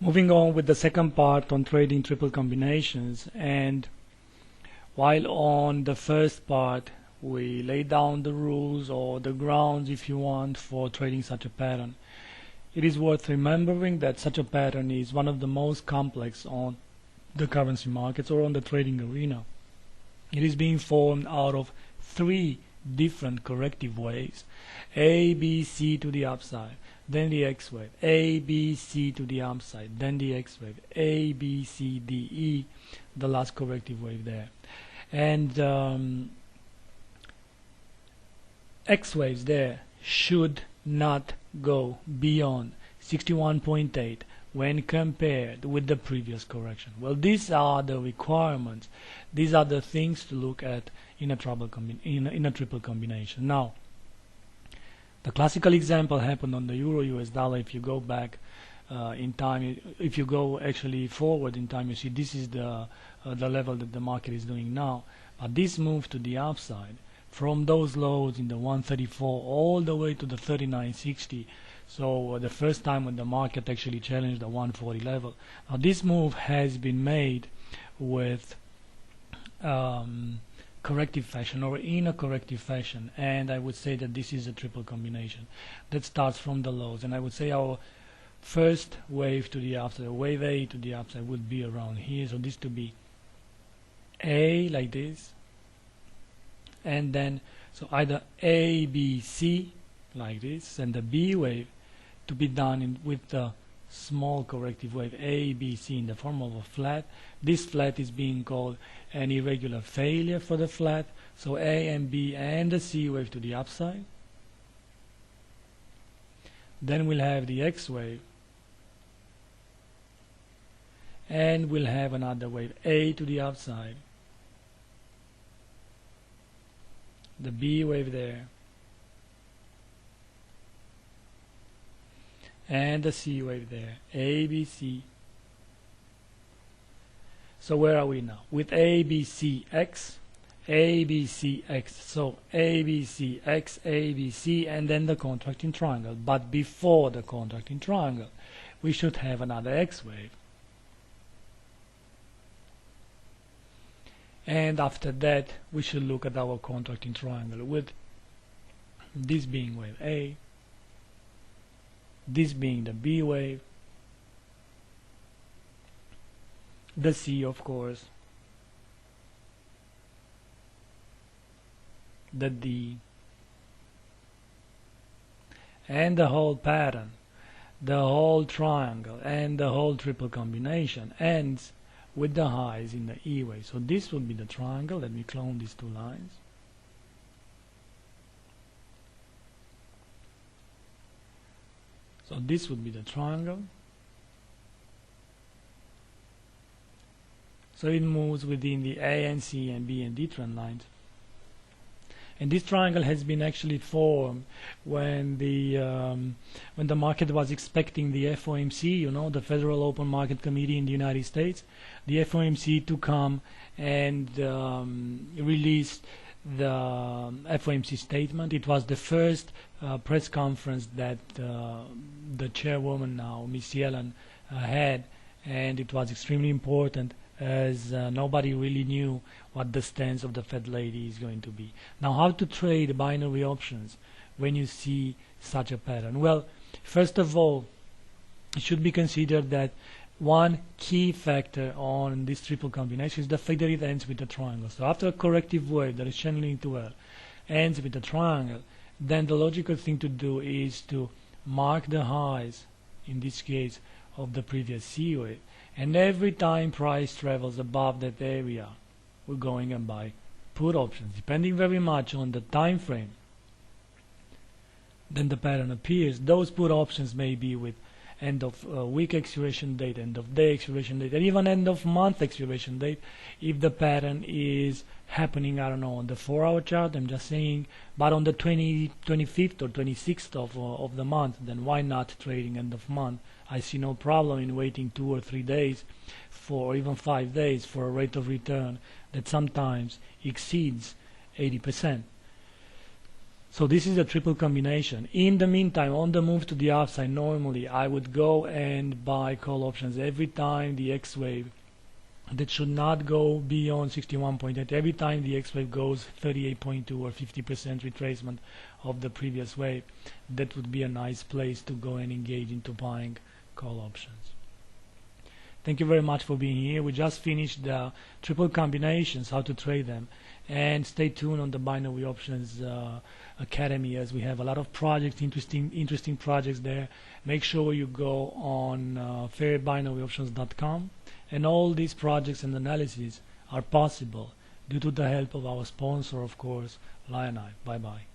Moving on with the second part on trading triple combinations, and while on the first part we lay down the rules or the grounds, if you want, for trading such a pattern, it is worth remembering that such a pattern is one of the most complex on the currency markets or on the trading arena. It is being formed out of three different corrective waves: A, B, C to the upside, then the X wave, A, B, C to the upside, then the X wave, A, B, C, D, E, the last corrective wave there. And X waves there should not go beyond 61.8 when compared with the previous correction. Well, these are the requirements. These are the things to look at in a triple combination. Now, the classical example happened on the Euro-US dollar. If you go back in time, if you go actually forward in time, you see this is the level that the market is doing now. But this move to the upside from those lows in the 134 all the way to the 39.60. So the first time when the market actually challenged the 140 level. Now this move has been made with corrective fashion or in a corrective fashion, and I would say that this is a triple combination that starts from the lows, and I would say our first wave to the upside, wave A to the upside, would be around here. So this to be A like this, and then so either A, B, C like this, and the B wave to be done with the small corrective wave A, B, C in the form of a flat. This flat is being called an irregular failure for the flat. So A and B and the C wave to the upside. Then we'll have the X wave, and we'll have another wave A to the upside, the B wave there, and the C wave there, A, B, C. So where are we now? With A, B, C, X, A, B, C, X. So A, B, C, X, A, B, C, and then the contracting triangle. But before the contracting triangle, we should have another X wave. And after that, we should look at our contracting triangle with this being wave A, this being the B wave, the C, of course, the D, and the whole pattern, the whole triangle, and the whole triple combination ends with the highs in the E wave. So this would be the triangle. Let me clone these two lines. So this would be the triangle. So it moves within the A and C and B and D trend lines. And this triangle has been actually formed when the market was expecting the FOMC, you know, the Federal Open Market Committee in the United States, the FOMC to come and release the FOMC statement. It was the first press conference that the chairwoman now, Miss Yellen, had, and it was extremely important as nobody really knew what the stance of the Fed lady is going to be. Now, how to trade binary options when you see such a pattern? Well, first of all, it should be considered that one key factor on this triple combination is the fact that it ends with a triangle. So after a corrective wave that is channeling to L ends with a triangle, then the logical thing to do is to mark the highs, in this case, of the previous C wave. And every time price travels above that area, we're going and buy put options, depending very much on the time frame. Then the pattern appears. Those put options may be with end of week expiration date, end of day expiration date, and even end of month expiration date if the pattern is happening, I don't know, on the 4-hour chart, I'm just saying, but on the 25th or 26th of the month, then why not trading end of month? I see no problem in waiting 2 or 3 days or even 5 days for a rate of return that sometimes exceeds 80%. So this is a triple combination. In the meantime, on the move to the upside, normally I would go and buy call options every time the X wave, that should not go beyond 61.8. Every time the X wave goes 38.2 or 50% retracement of the previous wave, that would be a nice place to go and engage into buying call options. Thank you very much for being here. We just finished the triple combinations, how to trade them. And stay tuned on the Binary Options Academy, as we have a lot of projects, interesting projects there. Make sure you go on fairbinaryoptions.com. And all these projects and analyses are possible due to the help of our sponsor, of course, Lioneye. Bye-bye.